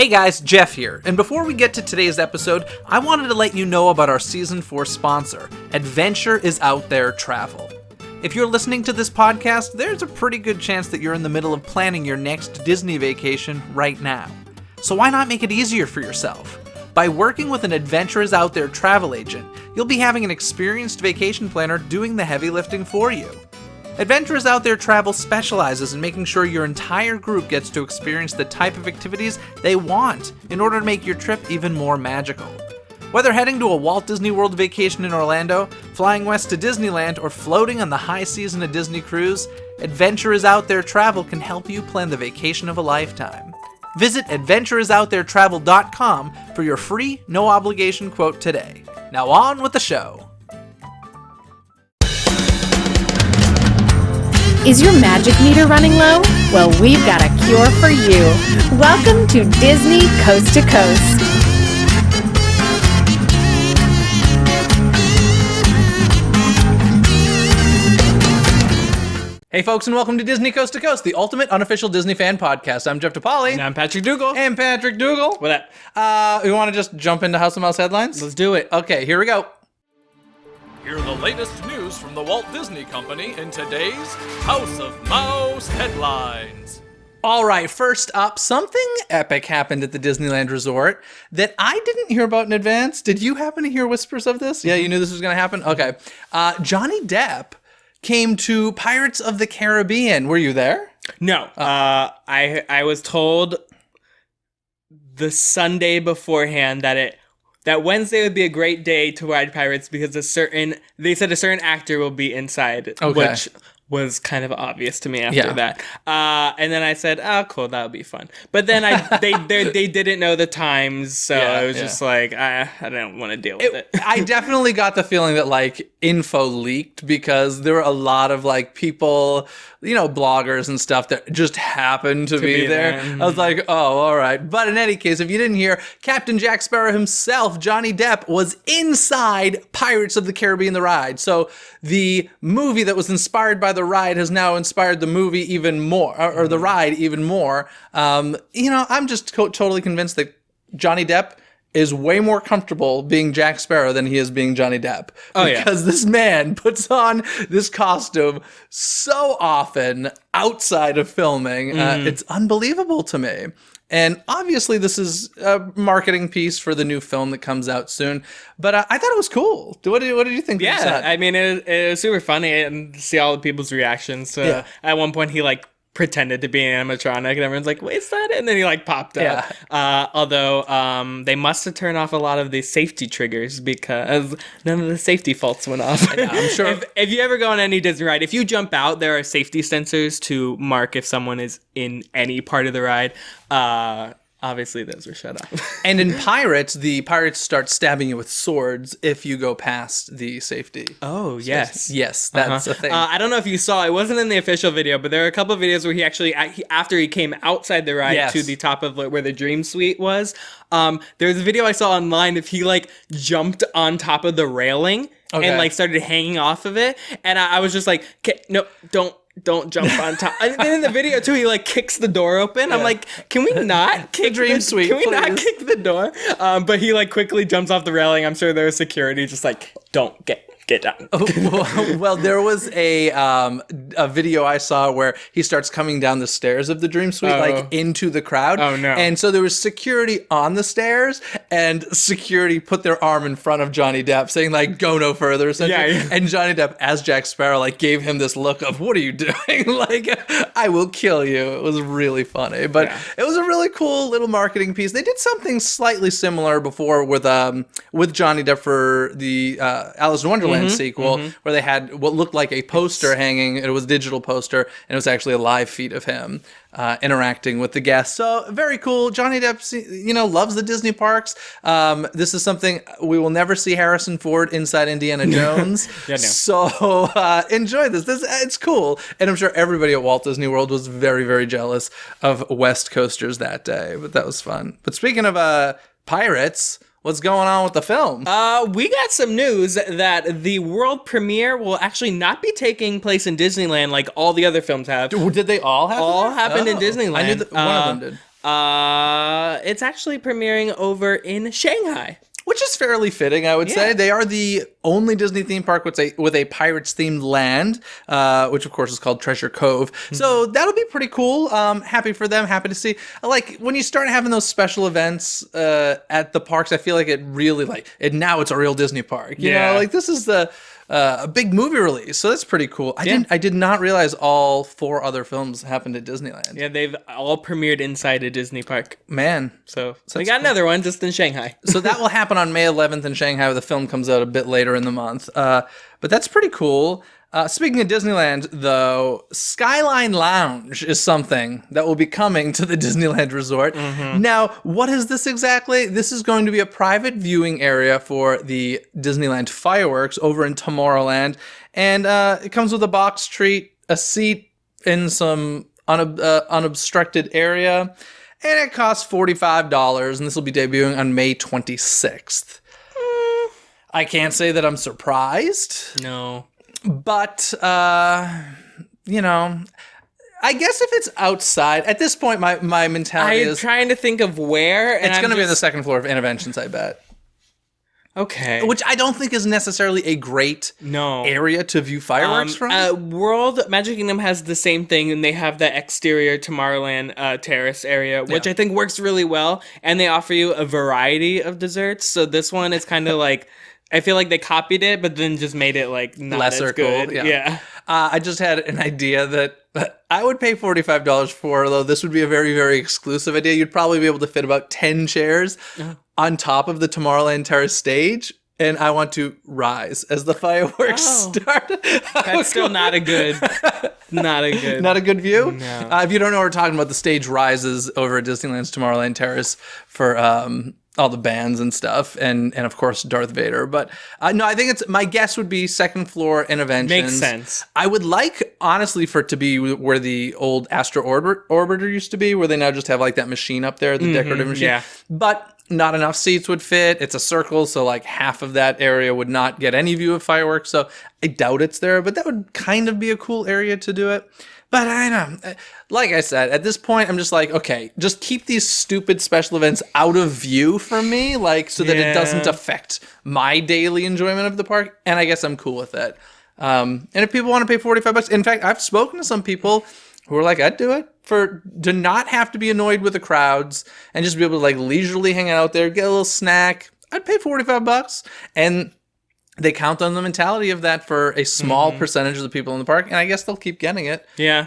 Hey guys, Jeff here, and before we get to today's episode, I wanted to let you know about our Season 4 sponsor, Adventure is Out There Travel. If you're listening to this podcast, there's a pretty good chance that you're in the middle of planning your next Disney vacation right now. So why not make it easier for yourself? By working with an Adventure is Out There travel agent, you'll be having an experienced vacation planner doing the heavy lifting for you. Adventure is Out There Travel specializes in making sure your entire group gets to experience the type of activities they want in order to make your trip even more magical. Whether heading to a Walt Disney World vacation in Orlando, flying west to Disneyland, or floating on the high seas in a Disney cruise, Adventure is Out There Travel can help you plan the vacation of a lifetime. Visit adventureisoutthere.travel.com for your free, no-obligation quote today. Now on with the show. Is your magic meter running low? Well, we've got a cure for you. Welcome to Disney Coast to Coast. Hey folks, and welcome to Disney Coast to Coast, the ultimate unofficial Disney fan podcast. I'm Jeff DePauli. And I'm Patrick Dougal. And Patrick Dougal. What up? We want to just jump into House of Mouse headlines? Let's do it. Okay, here we go. Hear the latest news from the Walt Disney Company in today's House of Mouse headlines. All right, first up, something epic happened at the Disneyland Resort that I didn't hear about in advance. Did you happen to hear whispers of this? Yeah, you knew this was going to happen? Okay. Johnny Depp came to Pirates of the Caribbean. Were you there? No. I was told the Sunday beforehand that Wednesday would be a great day to ride Pirates because they said a certain actor will be inside, which was kind of obvious to me after that. And then I said, "Oh, cool, that would be fun." But then they didn't know the times, so I was just like, I don't want to deal with it. I definitely got the feeling that like info leaked because there were a lot of like people, bloggers and stuff that just happened to be there. I was like, oh, all right. But in any case, if you didn't hear, Captain Jack Sparrow himself, Johnny Depp, was inside Pirates of the Caribbean, the ride. So the movie that was inspired by the ride has now inspired the movie even more, or the ride even more. I'm just totally convinced that Johnny Depp is way more comfortable being Jack Sparrow than he is being Johnny Depp. Because this man puts on this costume so often outside of filming. It's unbelievable to me. And obviously this is a marketing piece for the new film that comes out soon. But I thought it was cool. What did you think? Yeah, I mean, it was super funny and see all the people's reactions. So at one point he pretended to be an animatronic and everyone's like, wait, is that it? And then he popped up. Although they must have turned off a lot of the safety triggers because none of the safety faults went off. I'm sure. If you ever go on any Disney ride, if you jump out, there are safety sensors to mark if someone is in any part of the ride. Obviously, those were shut off. And in Pirates, the pirates start stabbing you with swords if you go past the safety. Oh, yes. Yes, that's a thing. I don't know if you saw, it wasn't in the official video, but there are a couple of videos where he actually, after he came outside the ride to the top of where the Dream Suite was, there's a video I saw online if he jumped on top of the railing and started hanging off of it. And I was just like, no, don't jump on top. And then in the video too, he kicks the door open. I'm like, can we not kick the Dream Suite? Can we not kick the door? But he quickly jumps off the railing. I'm sure there was security just don't get down. Well, there was a video I saw where he starts coming down the stairs of the Dream Suite, into the crowd. Oh, no. And so there was security on the stairs, and security put their arm in front of Johnny Depp, saying, go no further, essentially. Yeah. And Johnny Depp, as Jack Sparrow, gave him this look of, what are you doing? I will kill you. It was really funny. But it was a really cool little marketing piece. They did something slightly similar before with Johnny Depp for the Alice in Wonderland sequel, where they had what looked like a poster hanging. It was a digital poster, and it was actually a live feed of him interacting with the guests. So very cool. Johnny Depp, loves the Disney parks. This is something we will never see Harrison Ford inside Indiana Jones. So enjoy this. It's cool, and I'm sure everybody at Walt Disney World was very, very jealous of West Coasters that day. But that was fun. But speaking of pirates, what's going on with the film? We got some news that the world premiere will actually not be taking place in Disneyland like all the other films have. Did they all happen? All happened in Disneyland. I knew that one of them did. It's actually premiering over in Shanghai. Which is fairly fitting, I would say. Yeah. They are the only Disney theme park with a Pirates-themed land, which of course is called Treasure Cove. So that'll be pretty cool. Happy for them. Happy to see. Like, when you start having those special events at the parks, I feel like it really, now it's a real Disney park. You know, like, this is a big movie release, so that's pretty cool. I did not realize all 4 other films happened at Disneyland. Yeah, they've all premiered inside a Disney park. Man. So we got another one just in Shanghai. So that will happen on May 11th in Shanghai. The film comes out a bit later in the month. But that's pretty cool. Speaking of Disneyland, though, Skyline Lounge is something that will be coming to the Disneyland Resort. Now, what is this exactly? This is going to be a private viewing area for the Disneyland fireworks over in Tomorrowland. And it comes with a box treat, a seat in some unobstructed area. And it costs $45, and this will be debuting on May 26th. I can't say that I'm surprised. No. But, you know, I guess if it's outside, at this point, my mentality I'm is... trying to think of where. And it's going to be on the just... second floor of Interventions, I bet. Okay. Which I don't think is necessarily a great area to view fireworks from. World Magic Kingdom has the same thing, and they have the exterior Tomorrowland terrace area, which I think works really well. And they offer you a variety of desserts. So this one is kind of like... I feel like they copied it, but then just made it like not lesser as good. Cool. Yeah. I just had an idea that I would pay $45 for, though this would be a very, very exclusive idea. You'd probably be able to fit about 10 chairs on top of the Tomorrowland Terrace stage, and I want to rise as the fireworks start. That's still not a good view? No. If you don't know what we're talking about, the stage rises over at Disneyland's Tomorrowland Terrace for all the bands and stuff, and of course Darth Vader. But no, I think my guess would be second floor Interventions. Makes sense. I would like, honestly, for it to be where the old Astro Orbiter used to be, where they now just have like that machine up there, the decorative machine. Yeah. But not enough seats would fit. It's a circle, so like half of that area would not get any view of fireworks. So I doubt it's there, but that would kind of be a cool area to do it. But I don't know. Like I said, at this point, I'm just like, okay, just keep these stupid special events out of view from me, like, so that it doesn't affect my daily enjoyment of the park. And I guess I'm cool with it. And if people want to pay $45, in fact, I've spoken to some people who are like, I'd do it to not have to be annoyed with the crowds and just be able to like leisurely hang out there, get a little snack. I'd pay $45, and they count on the mentality of that for a small percentage of the people in the park, and I guess they'll keep getting it. Yeah.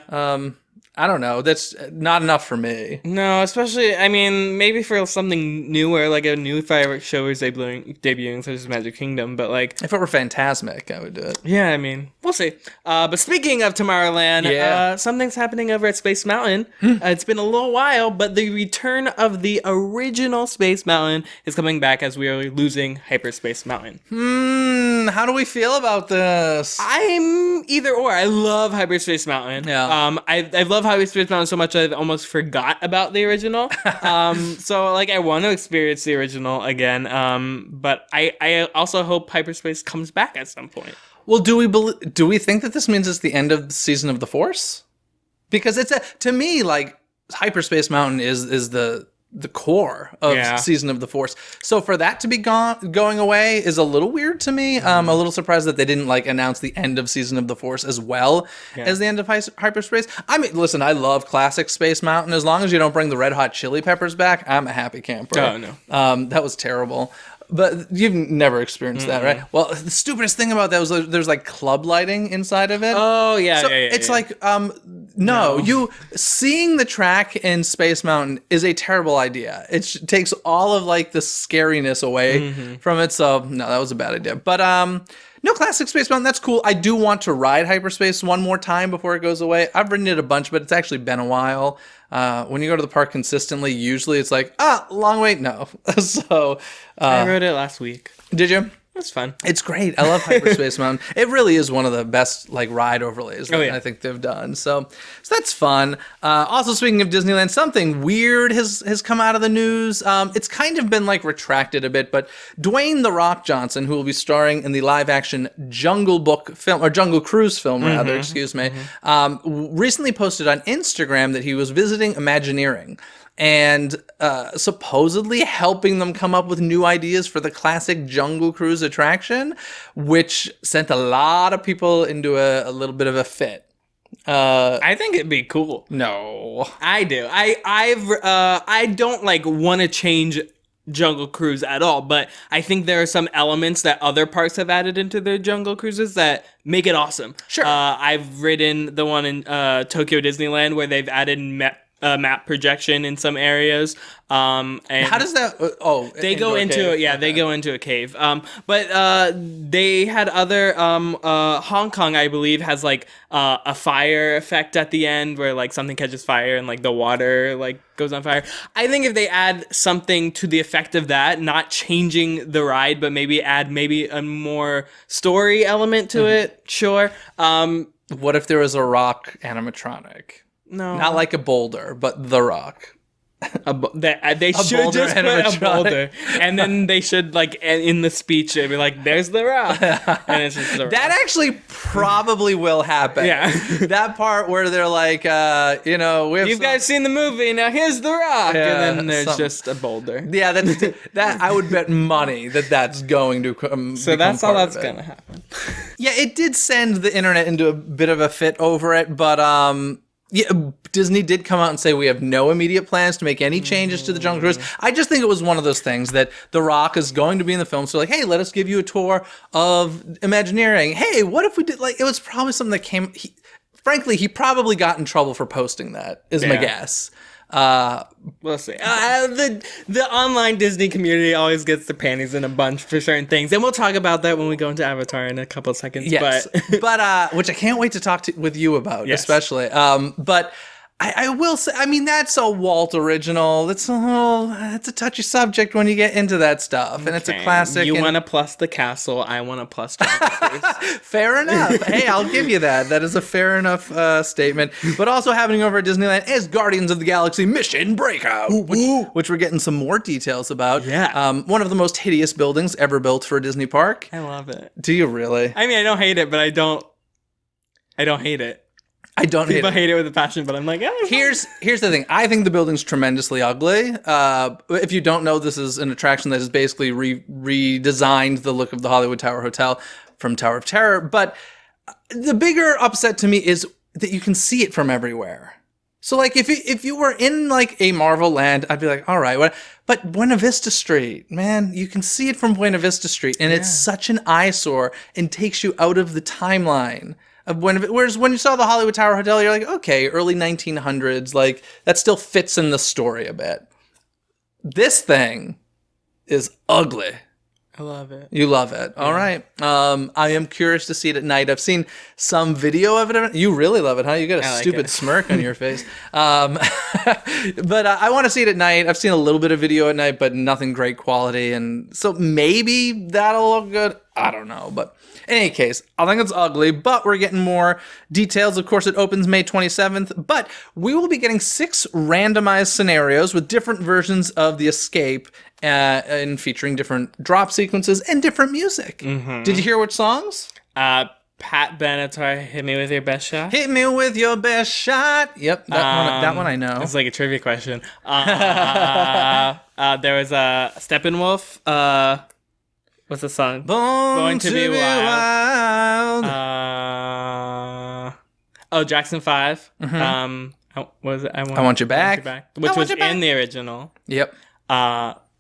I don't know. That's not enough for me. No, especially, I mean, maybe for something newer, like a new fireworks show is debuting, such as Magic Kingdom, but like... If it were Fantasmic, I would do it. Yeah, I mean, we'll see. But speaking of Tomorrowland, something's happening over at Space Mountain. It's been a little while, but the return of the original Space Mountain is coming back as we are losing Hyperspace Mountain. How do we feel about this? I'm either or. I love Hyperspace Mountain. Yeah. I love Hyperspace Mountain so much I almost forgot about the original. So like I want to experience the original again. But I also hope Hyperspace comes back at some point. Well, do we think that this means it's the end of the Season of the Force? Because to me, like, Hyperspace Mountain is the core of Season of the Force. So for that to be going away is a little weird to me. I'm a little surprised that they didn't like announce the end of Season of the Force as well as the end of Hyperspace. I mean, listen, I love classic Space Mountain. As long as you don't bring the Red Hot Chili Peppers back, I'm a happy camper. Oh, no. That was terrible. But you've never experienced that, right? Well, the stupidest thing about that was there's like club lighting inside of it. Oh, yeah, so yeah. It's like, no, you seeing the track in Space Mountain is a terrible idea. It takes all of like the scariness away from it. So no, that was a bad idea. But no, classic Space Mountain, that's cool. I do want to ride Hyperspace one more time before it goes away. I've ridden it a bunch, but it's actually been a while. When you go to the park consistently, usually it's like, long wait, no. So I rode it last week. Did you? That's fun. It's great. I love Hyperspace Mountain. It really is one of the best like ride overlays that yeah. I think they've done. So that's fun. Also, speaking of Disneyland, something weird has come out of the news. It's kind of been like retracted a bit, but Dwayne "The Rock" Johnson, who will be starring in the live-action Jungle Book film, or Jungle Cruise film, recently posted on Instagram that he was visiting Imagineering. and supposedly helping them come up with new ideas for the classic Jungle Cruise attraction, which sent a lot of people into a little bit of a fit. I think it'd be cool. No, I do. I don't like want to change Jungle Cruise at all, but I think there are some elements that other parks have added into their Jungle Cruises that make it awesome. Sure. I've ridden the one in Tokyo Disneyland where they've added map projection in some areas. And how does that? they go into they go into a cave. But they had other Hong Kong, I believe, has like a fire effect at the end where like something catches fire and like the water like goes on fire. I think if they add something to the effect of that, not changing the ride, but maybe add a more story element to it. Sure. What if there was a rock animatronic? No, Not like a boulder, but the rock. They should boulder just put a animatronic. boulder, and then they should like in the speech it'd be like, "There's the rock," and it's just the rock. That actually probably will happen. Yeah. That part where they're like, we have You guys seen the movie? Now here's the rock, Yeah, and then there's something. just a boulder. Yeah, that I would bet money that's going to come. So that's how that's gonna happen. Yeah, it did send the internet into a bit of a fit over it, but yeah, Disney did come out and say we have no immediate plans to make any changes to the Jungle Cruise. I just think it was one of those things that The Rock is going to be in the film. So like, hey, let us give you a tour of Imagineering. Hey, what if we did like, it was probably something that came, frankly, he probably got in trouble for posting that, is my guess. We'll see. The online Disney community always gets their panties in a bunch for certain things, and we'll talk about that when we go into Avatar in a couple of seconds. Yes, but which I can't wait to talk with you about, especially. But I will say, I mean, that's a Walt original. It's a touchy subject when you get into that stuff, and it's a classic. You want to plus the castle, I want to plus Jungle Cruise. Fair enough. Hey, I'll give you that. That is a fair enough statement. But also happening over at Disneyland is Guardians of the Galaxy Mission Breakout, which we're getting some more details about. Yeah. One of the most hideous buildings ever built for a Disney park. I love it. Do you really? I mean, I don't hate it, but I don't hate it. I don't People hate it. hate it with a passion, but I'm like, Here's the thing. I think the building's tremendously ugly. If you don't know, this is an attraction that has basically redesigned the look of the Hollywood Tower Hotel from Tower of Terror. But the bigger upset to me is that you can see it from everywhere. So like if you were in like a Marvel land, I'd be like, all right, what? But Buena Vista Street, man, you can see it from Buena Vista Street, and it's such an eyesore and takes you out of the timeline. Whereas when you saw the Hollywood Tower Hotel, you're like, okay, early 1900s, like that still fits in the story a bit. This thing is ugly. I love it. You love it. All right. I am curious to see it at night. I've seen some video of it. You really love it, huh? You got a stupid smirk on your face. But I want to see it at night. I've seen a little bit of video at night, but nothing great quality. And so maybe that'll look good. I don't know. But in any case, I think it's ugly, but we're getting more details. Of course, it opens May 27th, but we will be getting 6 randomized scenarios with different versions of the escape and featuring different drop sequences and different music. Mm-hmm. Did you hear which songs? Pat Benatar, Hit Me With Your Best Shot. Hit me with your best shot. Yep, that one I know. It's like a trivia question. There was a Steppenwolf. What's the song? Born to be wild. Jackson 5. Mm-hmm. What was it? I Want You Back. Which was in the original. Yep.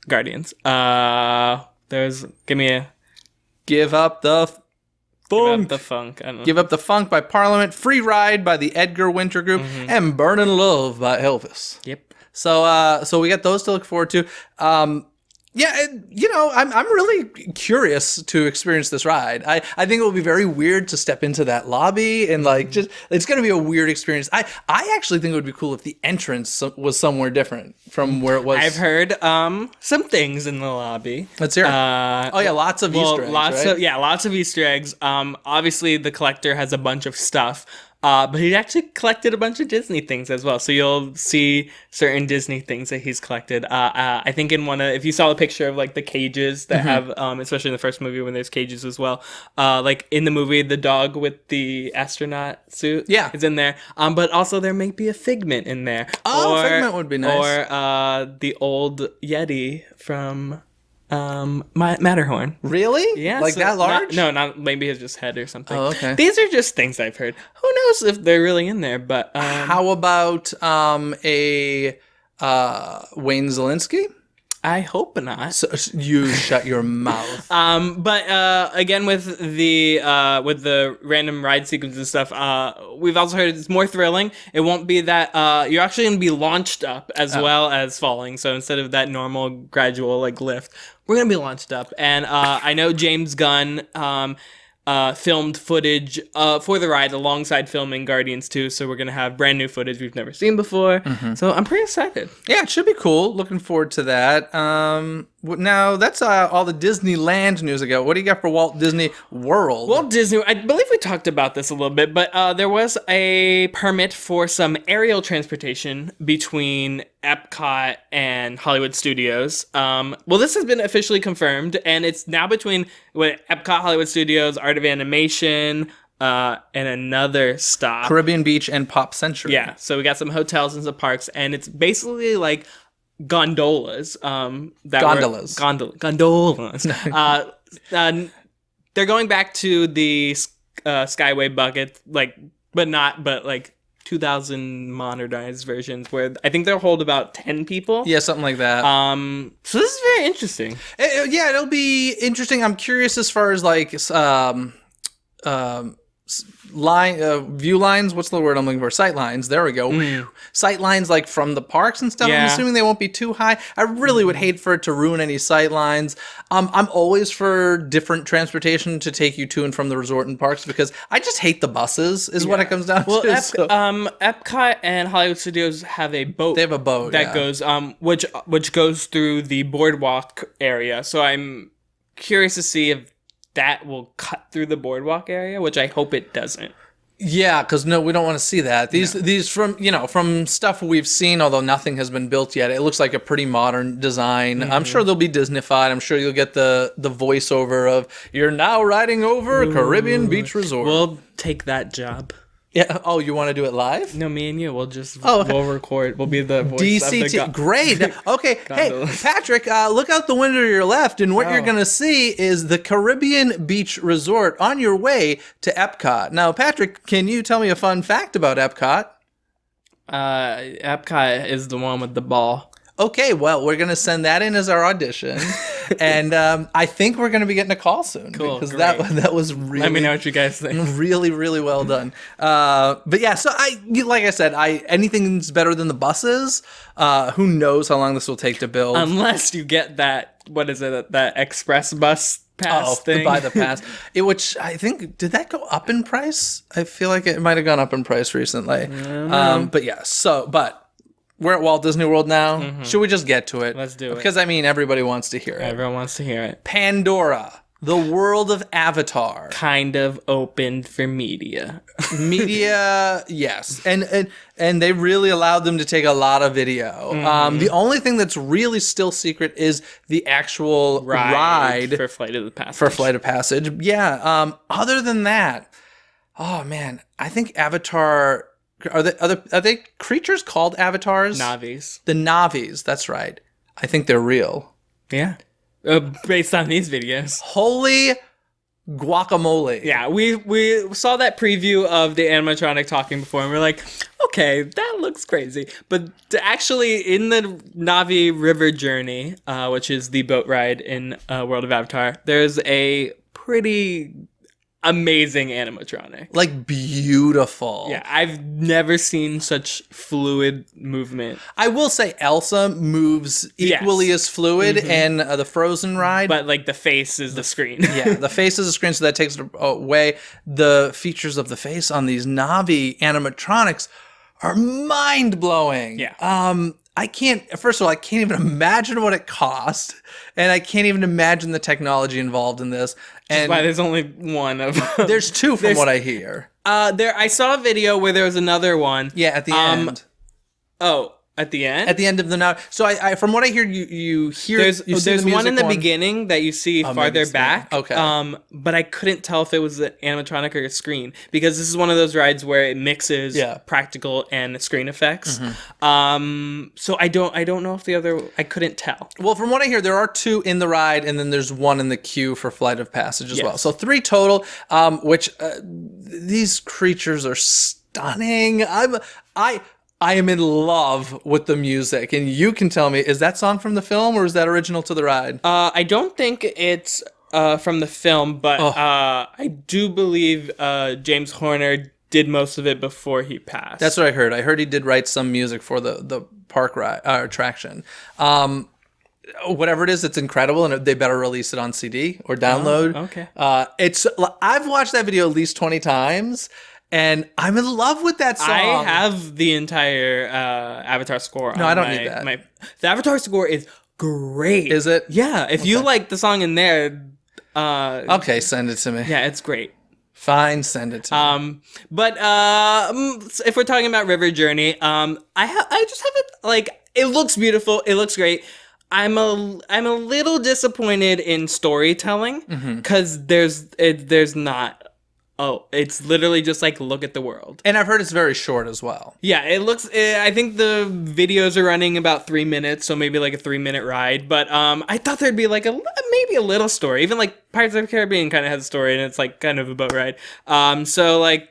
Guardians. There's Give Up the Funk. I don't know. Give Up the Funk by Parliament, Free Ride by the Edgar Winter Group, and Burnin' Love by Elvis. Yep. So we got those to look forward to. Yeah, I'm really curious to experience this ride. I think it will be very weird to step into that lobby and just it's going to be a weird experience. I actually think it would be cool if the entrance was somewhere different from where it was. I've heard some things in the lobby. Let's hear it. Lots of Easter eggs. Lots of Easter eggs. Obviously the collector has a bunch of stuff. But he actually collected a bunch of Disney things as well. So you'll see certain Disney things that he's collected. I think if you saw a picture of like the cages that have, especially in the first movie when there's cages as well, like in the movie, the dog with the astronaut suit is in there. But also there may be a Figment in there. Figment would be nice. Or the old Yeti from Matterhorn. Really? Yeah. Like that large? Not maybe it's just head or something. Oh, okay. These are just things I've heard. Who knows if they're really in there? But how about a Wayne Zielinski? I hope not. So, you shut your mouth. But again, with the random ride sequences and stuff, we've also heard it's more thrilling. It won't be that you're actually going to be launched up as well as falling. So instead of that normal gradual like lift, we're going to be launched up. And I know James Gunn filmed footage for the ride alongside filming Guardians 2, so we're going to have brand new footage we've never seen before. So I'm pretty excited. Yeah, it should be cool. Looking forward to that. Now, that's all the Disneyland news I got. What do you got for Walt Disney World? Walt Disney, I believe we talked about this a little bit, but there was a permit for some aerial transportation between Epcot and Hollywood Studios. Well, this has been officially confirmed, and it's now between Epcot, Hollywood Studios, Art of Animation, and another stop. Caribbean Beach and Pop Century. Yeah, so we got some hotels and some parks, and it's basically like gondolas. Gondolas. Gondolas. They're going back to the Skyway bucket, but 2000 modernized versions where I think they'll hold about 10 people. Yeah, something like that. So this is very interesting. Yeah, it'll be interesting. I'm curious as far as like view lines. What's the word I'm looking for? Sight lines. There we go. Sight lines like from the parks and stuff. Yeah. I'm assuming they won't be too high. I really would hate for it to ruin any sight lines. I'm always for different transportation to take you to and from the resort and parks because I just hate the buses is what it comes down to. Epcot and Hollywood Studios have a boat. They have a boat that goes which goes through the boardwalk area. So I'm curious to see if that will cut through the boardwalk area, which I hope it doesn't. Yeah, because we don't want to see that. These from stuff we've seen, although nothing has been built yet, it looks like a pretty modern design. I'm sure they'll be Disneyfied. I'm sure you'll get the voiceover of "You're now riding over Caribbean Beach Resort." We'll take that job. Yeah. Oh, you want to do it live? No, me and you. We'll just we'll record. We'll be the voice DCT. of the Great. Okay. Hey, Patrick, look out the window to your left, and what you're going to see is the Caribbean Beach Resort on your way to Epcot. Now, Patrick, can you tell me a fun fact about Epcot? Epcot is the one with the ball. Okay, well, we're going to send that in as our audition, and I think we're going to be getting a call soon. Cool, because great. that was really... Let me know what you guys think. Really, really well done. But yeah, so like I said, anything's better than the buses. Who knows how long this will take to build? Unless you get that, what is it, that express bus pass thing? To buy the pass. Which I think, did that go up in price? I feel like it might have gone up in price recently. But yeah, but we're at Walt Disney World now. Should we just get to it? Let's do it. Because, everybody wants to hear it. Everyone wants to hear it. Pandora, the world of Avatar. Kind of opened for media. Media, yes. And they really allowed them to take a lot of video. The only thing that's really still secret is the actual ride. For Flight of Passage. Yeah. Other than that, oh, man, I think Avatar... Are they creatures called avatars? Navis. The Navis, that's right. I think they're real. Yeah. Based on these videos. Holy guacamole. Yeah, we saw that preview of the animatronic talking before, and we're like, okay, that looks crazy. But actually, in the Navi River Journey, which is the boat ride in World of Avatar, there's a pretty amazing animatronic. Like, beautiful. Yeah, I've never seen such fluid movement. I will say Elsa moves equally as fluid in the Frozen ride. But, like, the face is the screen. Yeah, the face is the screen, so that takes it away. The features of the face on these Navi animatronics are mind-blowing. Yeah. first of all, I can't even imagine what it cost, and I can't even imagine the technology involved in this. And That's why there's only one of them. there's two from what I hear. I saw a video where there was another one. Yeah, at the end. Oh, at the end? At the end of the now. So I from what I hear, you hear There's one in the beginning that you see farther back. Okay. But I couldn't tell if it was an animatronic or a screen, because this is one of those rides where it mixes practical and screen effects. So I don't know if the other, I couldn't tell. Well, from what I hear, there are 2 in the ride, and then there's 1 in the queue for Flight of Passage as well. So 3 total. Which these creatures are stunning. I am in love with the music, and you can tell me, is that song from the film or is that original to the ride? I don't think it's from the film, but I do believe James Horner did most of it before he passed. That's what I heard. I heard he did write some music for the park ride attraction. Whatever it is, it's incredible, and they better release it on CD or download. Okay. I've watched that video at least 20 times. And I'm in love with that song. I have the entire Avatar score. No, I don't need that. The Avatar score is great. Is it? Yeah. If you like the song in there, okay, send it to me. yeah, it's great. Fine, send it to me. But if we're talking about River Journey, I just have it like, it looks beautiful. It looks great. I'm a little disappointed in storytelling, because there's not. Oh, it's literally just like, look at the world. And I've heard it's very short as well. Yeah, I think the videos are running about 3 minutes, so maybe like a 3-minute ride. But I thought there'd be like maybe a little story. Even like Pirates of the Caribbean kind of has a story, and it's like kind of a boat ride. So like,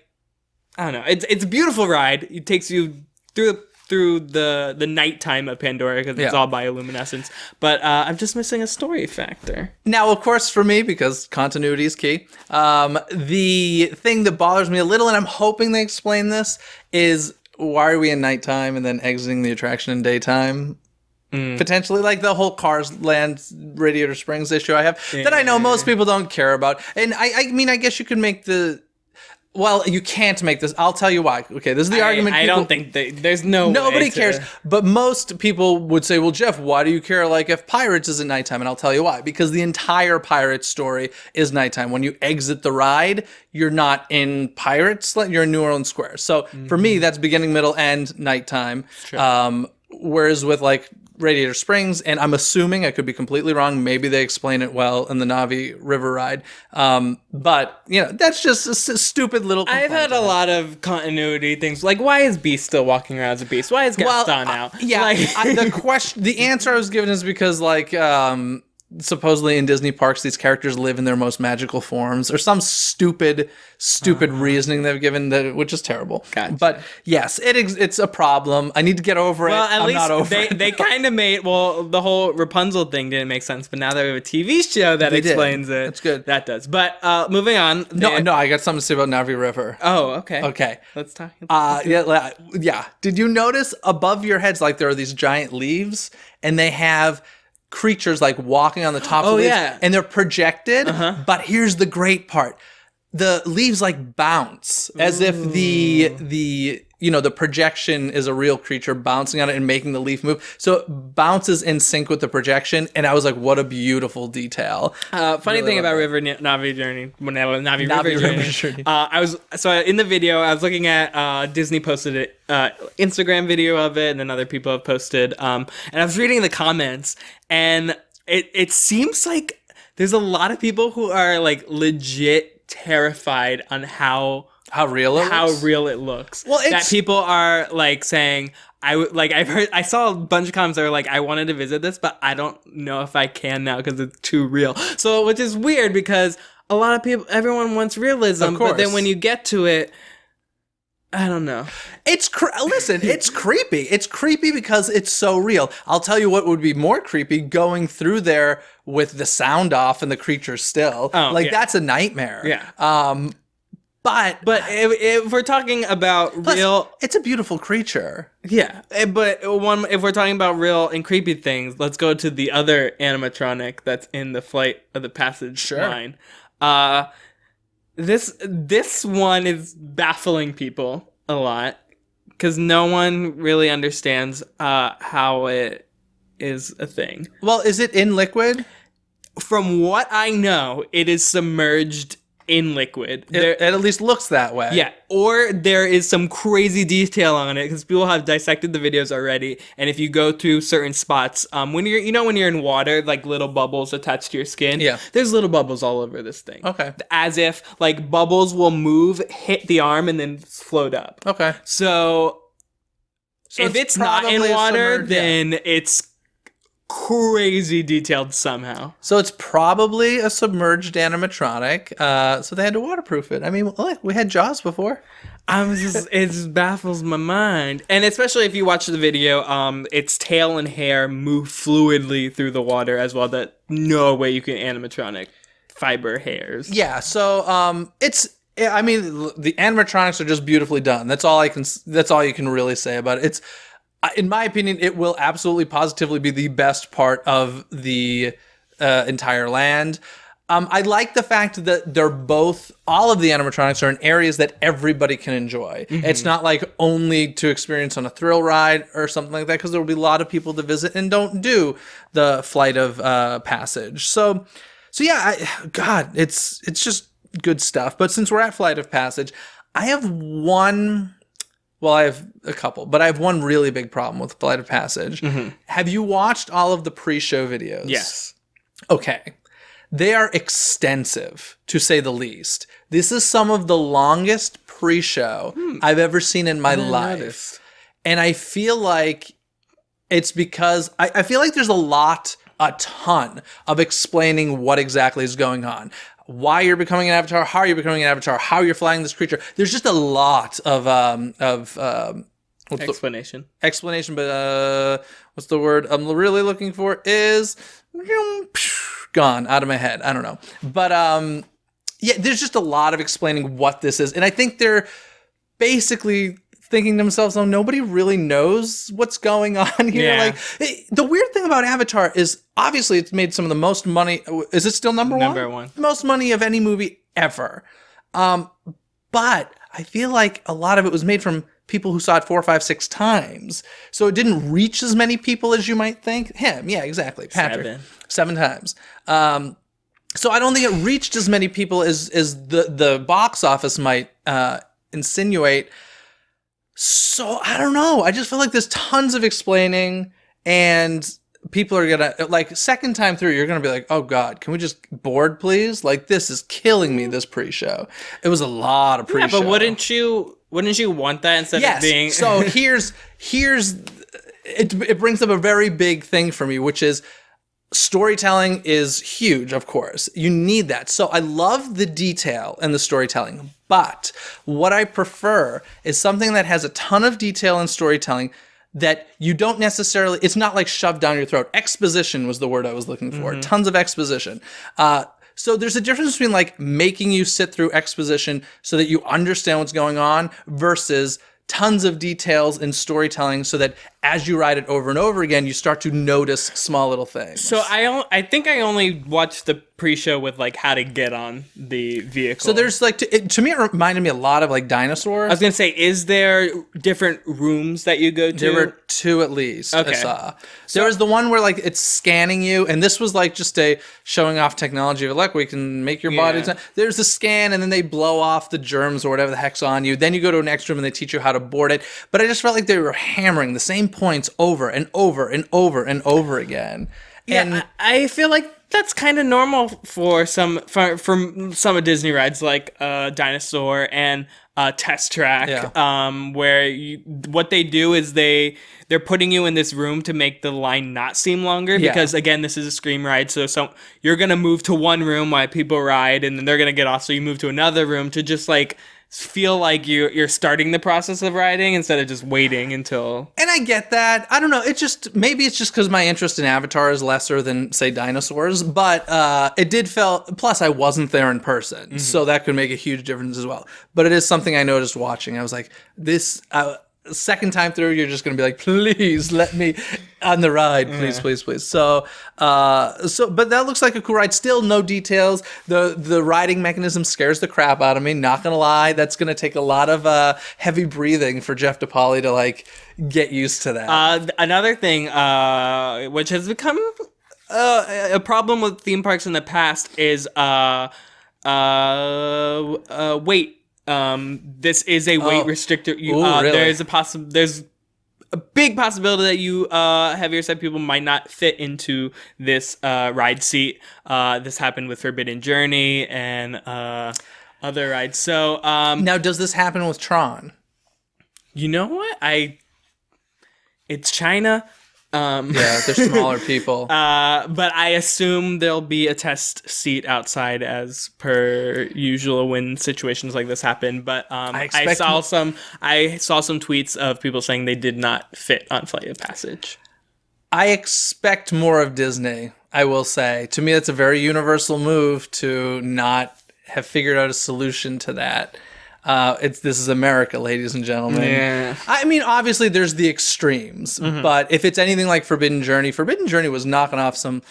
I don't know. It's a beautiful ride. It takes you through the nighttime of Pandora, because it's all bioluminescence. But I'm just missing a story factor. Now, of course, for me, because continuity is key, the thing that bothers me a little, and I'm hoping they explain this, is why are we in nighttime and then exiting the attraction in daytime? Potentially, like the whole Cars Land Radiator Springs issue I have, that I know most people don't care about. And I mean, I guess you could make the... Well, you can't make this. I'll tell you why. Okay, this is the argument. I don't think there's no way nobody cares. But most people would say, well, Jeff, why do you care? Like, if Pirates is at nighttime, and I'll tell you why. Because the entire Pirates story is nighttime. When you exit the ride, you're not in Pirates. You're in New Orleans Square. So for me, that's beginning, middle, end nighttime. Whereas with like Radiator Springs, and I'm assuming, I could be completely wrong, maybe they explain it well in the Navi River ride, but you know, that's just a stupid little complaint. I've had a lot of continuity things, like, why is Beast still walking around as a beast? Why is Gaston out? Yeah, like, the answer I was given is because like supposedly in Disney parks these characters live in their most magical forms, or some stupid reasoning they've given, that which is terrible. Gotcha. But yes, it's a problem. I need to get over it. Well, at I'm least not over it. they kind of made, well, the whole Rapunzel thing didn't make sense, but now that we have a TV show that explains it, that's good. That does. But moving on. No, I got something to say about Navi River. Oh, okay. Okay. Let's talk. Yeah. Did you notice above your heads, like there are these giant leaves, and they have creatures like walking on the top of the leaves, and they're projected. But here's the great part: the leaves like bounce as if the projection is a real creature bouncing on it and making the leaf move. So it bounces in sync with the projection, and I was like, what a beautiful detail. Funny thing about Navi River Journey. So in the video, I was looking at Disney posted it, Instagram video of it, and then other people have posted. And I was reading the comments, and it seems like there's a lot of people who are like legit terrified on how real it looks. Well, that people are like saying, I saw a bunch of comments that were like, I wanted to visit this, but I don't know if I can now because it's too real. So, which is weird because a lot of people, everyone wants realism, but then when you get to it, I don't know. Listen, it's creepy. It's creepy because it's so real. I'll tell you what would be more creepy: going through there with the sound off and the creature still. That's a nightmare. Yeah. But if we're talking about real, it's a beautiful creature. Yeah, but if we're talking about real and creepy things, let's go to the other animatronic that's in the Flight of the Passage line. This one is baffling people a lot because no one really understands how it is a thing. Well, is it in liquid? From what I know, it is submerged in liquid. It at least looks that way. Yeah, or there is some crazy detail on it because people have dissected the videos already. And if you go to certain spots, when you're in water, like little bubbles attached to your skin. Yeah, there's little bubbles all over this thing. Okay, as if like bubbles will move, hit the arm, and then float up. Okay, so if it's not in water, then it's crazy detailed somehow. So it's probably a submerged animatronic. So they had to waterproof it. I mean, look, we had Jaws before. It just baffles my mind. And especially if you watch the video, its tail and hair move fluidly through the water as well. That no way you can animatronic fiber hairs. Yeah. So I mean, the animatronics are just beautifully done. That's all you can really say about it. In my opinion, it will absolutely positively be the best part of the entire land. I like the fact that all of the animatronics are in areas that everybody can enjoy. Mm-hmm. It's not like only to experience on a thrill ride or something like that, because there will be a lot of people to visit and don't do the Flight of Passage. So yeah, it's just good stuff. But since we're at Flight of Passage, I have a couple, but I have one really big problem with Flight of Passage. Mm-hmm. Have you watched all of the pre-show videos? Yes. Okay. They are extensive, to say the least. This is some of the longest pre-show I've ever seen in my life. Noticed. And I feel like it's because I feel like there's a ton of explaining what exactly is going on. Why you're becoming an avatar, how you're becoming an avatar, how you're flying this creature. There's just a lot of explanation. But what's the word I'm really looking for is gone out of my head. I don't know. But yeah, there's just a lot of explaining what this is. And I think they're basically thinking to themselves, oh, nobody really knows what's going on here. Yeah. Like, the weird thing about Avatar is obviously it's made some of the most money. Is it still number one? Number one. Most money of any movie ever. But I feel like a lot of it was made from people who saw it 4, 5, 6 times. So it didn't reach as many people as you might think. Him. Yeah, exactly. Patrick. 7 times. So I don't think it reached as many people as the box office might insinuate. So I don't know. I just feel like there's tons of explaining, and people are gonna, like, second time through, you're gonna be like, oh God, can we just board, please? Like, this is killing me, this pre-show. It was a lot of pre-show. Yeah, but wouldn't you want that instead of being... So here's it brings up a very big thing for me, which is storytelling is huge, of course. You need that. So I love the detail and the storytelling, but what I prefer is something that has a ton of detail and storytelling that you don't necessarily, it's not like shoved down your throat. Exposition was the word I was looking for. Mm-hmm. Tons of exposition. So there's a difference between like making you sit through exposition so that you understand what's going on versus tons of details and storytelling so that as you ride it over and over again, you start to notice small little things. So I think I only watched the pre-show with like how to get on the vehicle. So there's like, to me, it reminded me a lot of like dinosaurs. I was going to say, is there different rooms that you go to? There were 2 at least. Okay. I saw. There was the one where like it's scanning you, and this was like just a showing off technology of like, we can make your body. There's a scan, and then they blow off the germs or whatever the heck's on you. Then you go to an next room and they teach you how to board it. But I just felt like they were hammering the same points over and over and over and over again. Yeah, and I feel like that's kind of normal for some of Disney rides, like Dinosaur and Test Track, where what they do is they're putting you in this room to make the line not seem longer, because again, this is a scream ride, so you're gonna move to one room while people ride, and then they're gonna get off, so you move to another room to just like feel like you're starting the process of riding instead of just waiting until... And I get that. I don't know. Maybe it's just because my interest in Avatar is lesser than, say, dinosaurs, but it did feel... Plus, I wasn't there in person, so that could make a huge difference as well. But it is something I noticed watching. I was like, this... second time through, you're just going to be like, please let me on the ride, please, please, please. So, but that looks like a cool ride. Still no details. The riding mechanism scares the crap out of me. Not going to lie. That's going to take a lot of heavy breathing for Jeff DePauli to like get used to that. Another thing, which has become a problem with theme parks in the past is weight. This is a weight restrictor. Really? There's a big possibility that you heavier set people might not fit into this ride seat. This happened with Forbidden Journey and other rides. So now, does this happen with Tron? You know what? It's China. Yeah, they're smaller people. But I assume there'll be a test seat outside as per usual when situations like this happen. But I saw some tweets of people saying they did not fit on Flight of Passage. I expect more of Disney, I will say. To me, that's a very universal move to not have figured out a solution to that. This is America, ladies and gentlemen. Yeah. I mean, obviously there's the extremes, but if it's anything like Forbidden Journey was knocking off some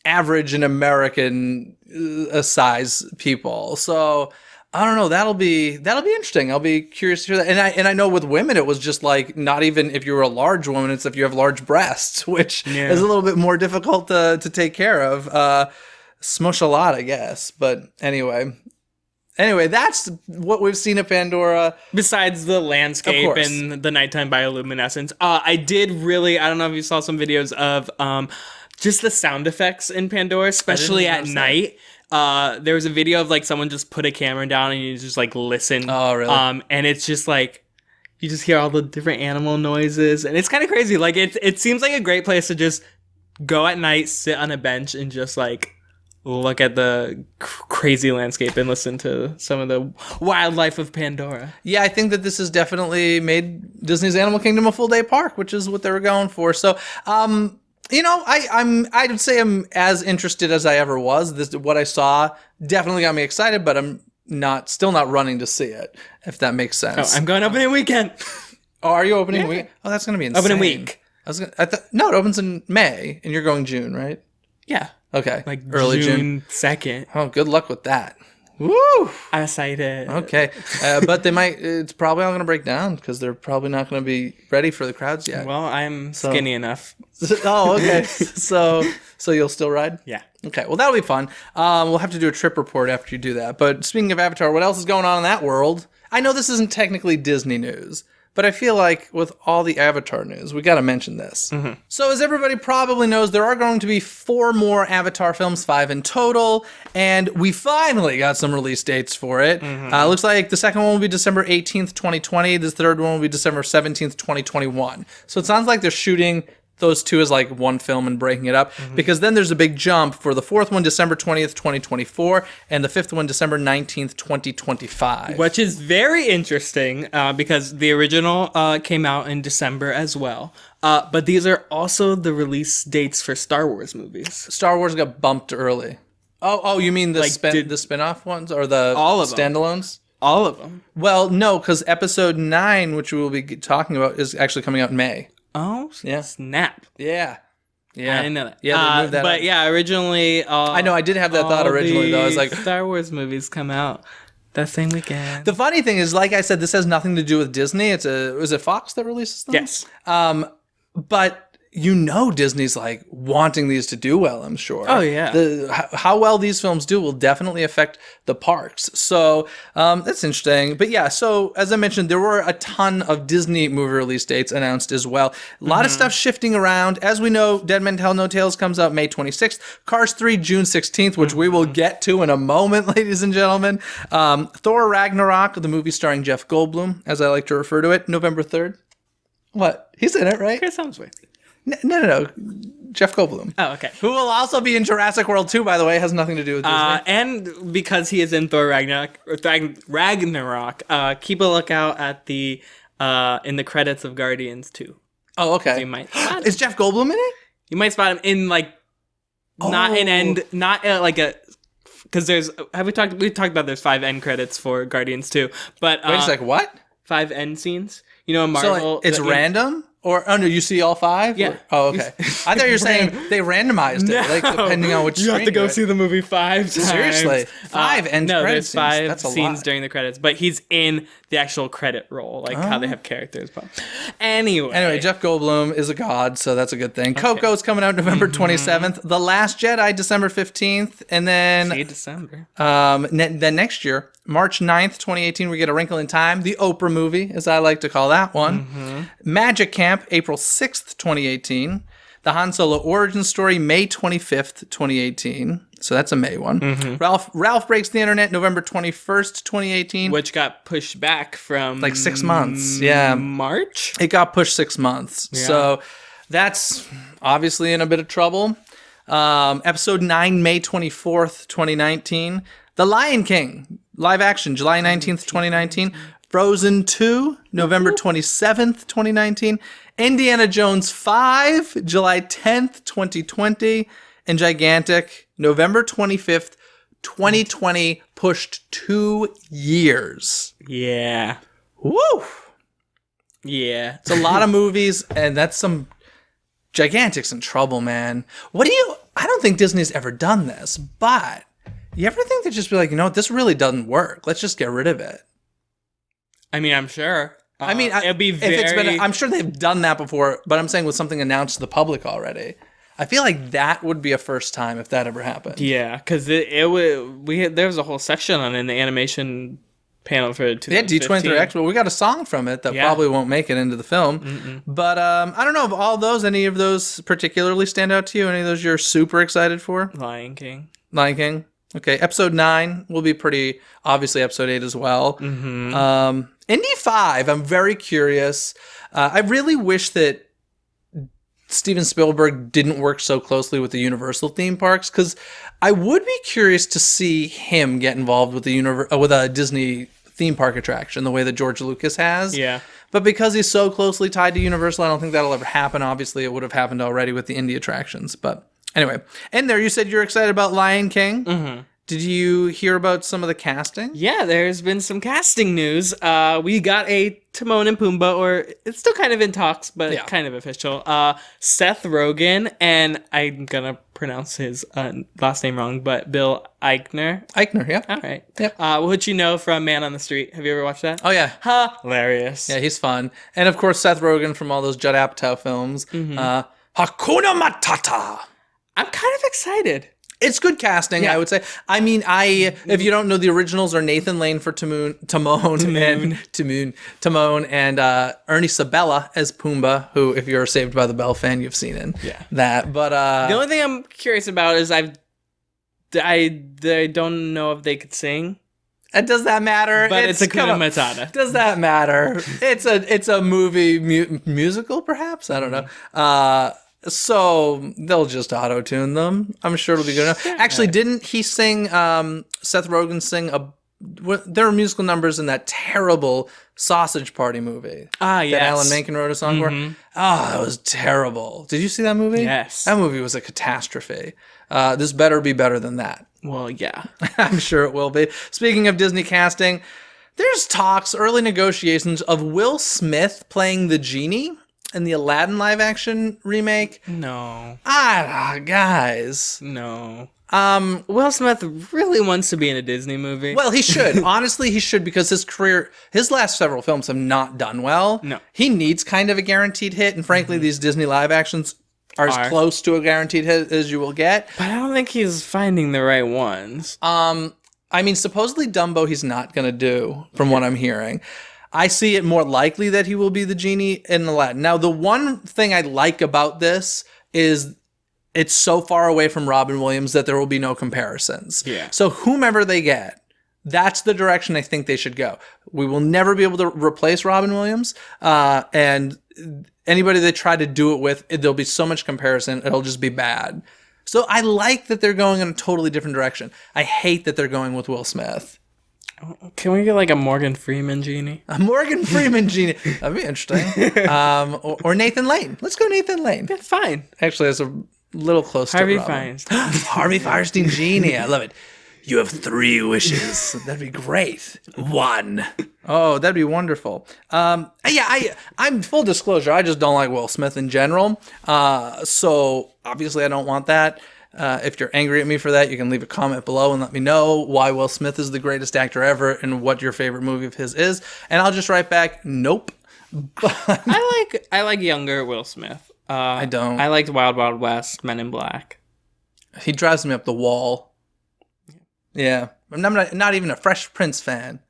average and American size people. So I don't know. That'll be interesting. I'll be curious to hear that. And I know with women, it was just like not even if you're a large woman, it's if you have large breasts, which is a little bit more difficult to take care of. Smush a lot, I guess. But anyway, that's what we've seen at Pandora. Besides the landscape and the nighttime bioluminescence. I don't know if you saw some videos of just the sound effects in Pandora, especially at night. There was a video of like someone just put a camera down and you just like listen. Oh, really? And it's just like, you just hear all the different animal noises. And it's kind of crazy. Like it seems like a great place to just go at night, sit on a bench and just like look at the crazy landscape and listen to some of the wildlife of Pandora. Yeah, I think that this has definitely made Disney's Animal Kingdom a full day park, which is what they were going for. So, I'd say I'm as interested as I ever was. What I saw definitely got me excited, but I'm still not running to see it, if that makes sense. Oh, I'm going opening weekend. Oh, are you opening week? Oh, that's going to be insane. Opening week. No, it opens in May, and you're going June, right? Yeah. Okay. Like early June 2nd. Oh, good luck with that. Woo! I'm excited. Okay. But it's probably all going to break down because they're probably not going to be ready for the crowds yet. Well, I'm skinny enough. Oh, okay. So you'll still ride? Yeah. Okay. Well, that'll be fun. We'll have to do a trip report after you do that. But speaking of Avatar, what else is going on in that world? I know this isn't technically Disney news, but I feel like with all the Avatar news, we got to mention this. Mm-hmm. So as everybody probably knows, there are going to be 4 more Avatar films, 5 in total, and we finally got some release dates for it. Mm-hmm. Looks like the second one will be December 18th, 2020. The third one will be December 17th, 2021. So it sounds like they're shooting those two as like one film and breaking it up, because then there's a big jump for the fourth one, December 20th, 2024, and the fifth one, December 19th, 2025. Which is very interesting because the original came out in December as well. But these are also the release dates for Star Wars movies. Star Wars got bumped early. Oh, you mean the the spin-off ones or the all of standalones? All of them. Well, no, because episode 9, which we will be talking about, is actually coming out in May. Oh, yeah. Snap. Yeah. I didn't know that. Yeah, they moved that but up. yeah, originally... I know, I did have that thought originally, though. I was like... Star Wars movies come out that same weekend. The funny thing is, like I said, this has nothing to do with Disney. Was it Fox that releases them? Yes. But... Disney's like wanting these to do well, I'm sure. Oh, yeah. How well these films do will definitely affect the parks. So that's interesting. But yeah, so as I mentioned, there were a ton of Disney movie release dates announced as well. A lot of stuff shifting around. As we know, Dead Men Tell No Tales comes out May 26th. Cars 3, June 16th, which we will get to in a moment, ladies and gentlemen. Thor Ragnarok, the movie starring Jeff Goldblum, as I like to refer to it, November 3rd. What? He's in it, right? Chris Hemsworth. No. Jeff Goldblum. Oh, okay. Who will also be in Jurassic World 2, by the way. Has nothing to do with Disney. And because he is in Thor Ragnarok, keep a lookout at the in the credits of Guardians 2. Oh, okay. So you might spot him. Is Jeff Goldblum in it? You might spot him in like not an end, not like a. Because we talked about there's 5 end credits for Guardians 2, but wait a sec, what? 5 end scenes. You know, in So Marvel, like, it's random? Or, oh no, you see all 5? Yeah. Or, oh, okay. I thought you were saying they randomized it, like depending on which you have to go screen see the movie 5 times. Seriously, 5 end No, credit there's scenes. 5 That's a scenes lot. during the credits, but he's in the actual credit roll, like how they have characters. Anyway, Jeff Goldblum is a god, so that's a good thing. Coco's coming out November 27th. The Last Jedi, December 15th. And then December. then next year, March 9th, 2018, we get A Wrinkle in Time, the Oprah movie, as I like to call that one. Magic Camp, April 6th, 2018. The Han Solo origin story, May 25th, 2018. So that's a May one. Ralph Breaks the Internet, November 21st, 2018. Which got pushed back from Like 6 months. Yeah. March? It got pushed 6 months. Yeah. So that's obviously in a bit of trouble. Episode 9, May 24th, 2019. The Lion King, live action, July 19th, 2019. Frozen 2, November 27th, 2019. Indiana Jones 5, July 10th, 2020. And Gigantic, November 25th, 2020, pushed 2 years. Yeah. Woo! Yeah. It's a lot of movies, and that's some Gigantic's in trouble, man. I don't think Disney's ever done this, but you ever think they'd just be like, you know what, this really doesn't work. Let's just get rid of it. I mean, I'm sure. It'd be very... I'm sure they've done that before, but I'm saying with something announced to the public already. I feel like that would be a first time if that ever happened. Yeah, because there was a whole section on it in the animation panel for 2015. D23 Expo. We got a song from it that probably won't make it into the film. But I don't know, of all those, any of those particularly stand out to you? Any of those you're super excited for? Lion King. Okay, episode 9 will be pretty, obviously episode 8 as well. Indy 5, I'm very curious. I really wish that Steven Spielberg didn't work so closely with the Universal theme parks, because I would be curious to see him get involved with with a Disney theme park attraction the way that George Lucas has. Yeah. But because he's so closely tied to Universal, I don't think that'll ever happen. Obviously, it would have happened already with the Indy attractions. But anyway, and there you said you're excited about Lion King. Did you hear about some of the casting? Yeah, there's been some casting news. We got a Timon and Pumbaa, or it's still kind of in talks, but kind of official. Seth Rogen, and I'm gonna pronounce his last name wrong, but Bill Eichner. Eichner, yeah. All right. Yep. What you know from Man on the Street? Have you ever watched that? Oh, yeah. Hilarious. Yeah, he's fun. And, of course, Seth Rogen from all those Judd Apatow films. Hakuna Matata. I'm kind of excited. It's good casting, I would say. I mean, if you don't know, the originals are Nathan Lane for Timon and Ernie Sabella as Pumbaa, who, if you're a Saved by the Bell fan, you've seen in that. But the only thing I'm curious about is I don't know if they could sing. Does that matter? But it's Hakuna Matata. Does that matter? It's a movie musical, perhaps? I don't know. So they'll just auto-tune them. I'm sure it'll be good enough. Actually, didn't he sing, Seth Rogen sing there were musical numbers in that terrible Sausage Party movie. That Alan Menken wrote a song for. Oh, it was terrible. Did you see that movie? Yes. That movie was a catastrophe. This better be better than that. Well, yeah. I'm sure it will be. Speaking of Disney casting, there's talks, early negotiations of Will Smith playing the genie in the Aladdin live-action remake. No. Guys. No. Will Smith really wants to be in a Disney movie. Well, he should. Honestly, he should, because his last several films have not done well. No. He needs kind of a guaranteed hit, and frankly, these Disney live-actions are as close to a guaranteed hit as you will get. But I don't think he's finding the right ones. I mean, supposedly Dumbo he's not going to do, from what I'm hearing. I see it more likely that he will be the genie in Aladdin. Now, the one thing I like about this is it's so far away from Robin Williams that there will be no comparisons. Yeah. So whomever they get, that's the direction I think they should go. We will never be able to replace Robin Williams. And anybody they try to do it with, there'll be so much comparison, it'll just be bad. So I like that they're going in a totally different direction. I hate that they're going with Will Smith. Can we get like a Morgan Freeman genie? A Morgan Freeman genie. That'd be interesting. Or Nathan Lane. Let's go Nathan Lane. That's fine. Actually, that's a little close Harvey to Robin. Feinstein. Harvey Fierstein genie. I love it. You have 3 wishes. That'd be great. 1. Oh, that'd be wonderful. I'm full disclosure. I just don't like Will Smith in general. So obviously I don't want that. If you're angry at me for that, you can leave a comment below and let me know why Will Smith is the greatest actor ever and what your favorite movie of his is. And I'll just write back, nope. But I like younger Will Smith. I don't. I liked Wild Wild West, Men in Black. He drives me up the wall. Yeah. I'm not even a Fresh Prince fan.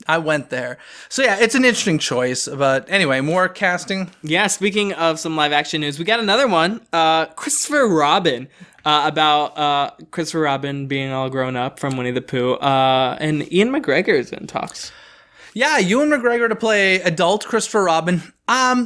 I went there. So yeah, it's an interesting choice. But anyway, more casting. Yeah, speaking of some live action news, we got another one. Christopher Robin. About Christopher Robin being all grown up from Winnie the Pooh. And Ian McGregor is in talks. Yeah, Ewan McGregor to play adult Christopher Robin.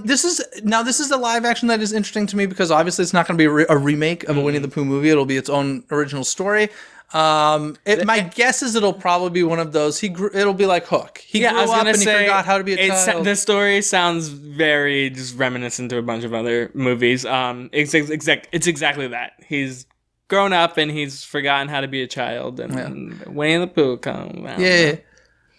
This is a live action that is interesting to me because obviously it's not going to be a remake of a Winnie the Pooh movie. It'll be its own original story. My guess is it'll probably be one of those. It'll be like Hook. He grew up and he forgot how to be a child. The story sounds very just reminiscent to a bunch of other movies. It's exactly that. He's grown up and he's forgotten how to be a child. And Winnie the Pooh comes out. Yeah.